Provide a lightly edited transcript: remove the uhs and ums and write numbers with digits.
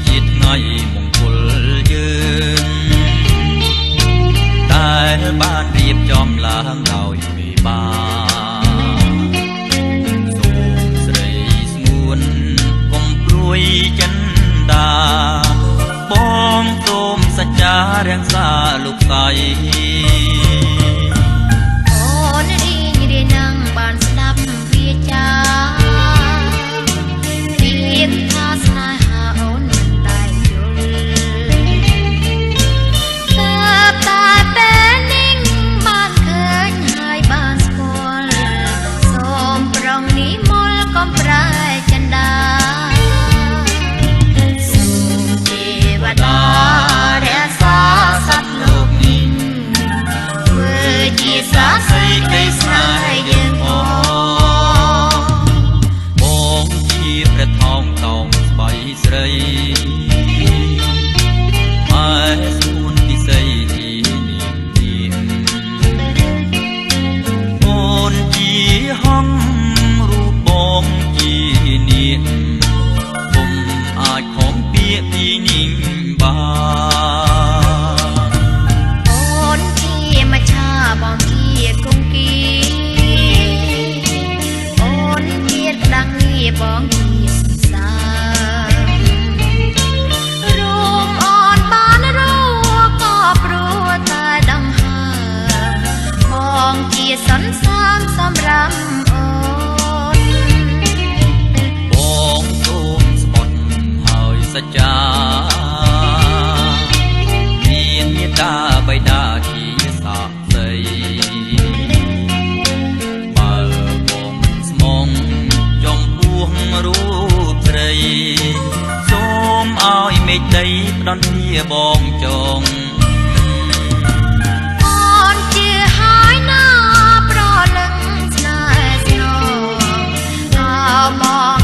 ជាថ្ងៃមង្គលយើងតែបានរៀបចំឡើងដោយមេបាសូមស្រីស្ងួនកុំព្រួយចិនដាបងសូមសច្ចារាំងសាលោកស្រីអូនរីងរាយនឹងបានស្ដាប់វាចារៀងថាស្នេហាអូនមិនដែលយល់តែពេលនេះបានឃើញហើយបានស្គាល់សូមប្រងនេះមលកុំប្រែចិនដាសូមទេវតារក្សាសត្វលោកនេះធ្វើជាសាស័យនៃស្នេហ៍យើងបងជាព្រះថោងតោងស្បៃស្រីហើយសួនពិសីជានាមទៀនអូនជាហងរូបបងជានាងពុំអាចខំពាក្យពីនាងបានអូនជាមច្ឆាបងជាគង្គីអូនជាក្តាំងងារបងជាសារួមអូនបានរួក៏ព្រោះតែដង្ហើបងជាសន្សានសម្រាប់អូនបងសូមស្បត់ហើយសច្ចាមានមេត្តាបិតាជាសាក្សីបើបងស្មងចំពោះរូបស្រីសូមឲ្យមេឃដីផ្ដន់ជាបងចងអូនជាហើយណាប្រលឹងស្នេហ៍ស្នងអើបង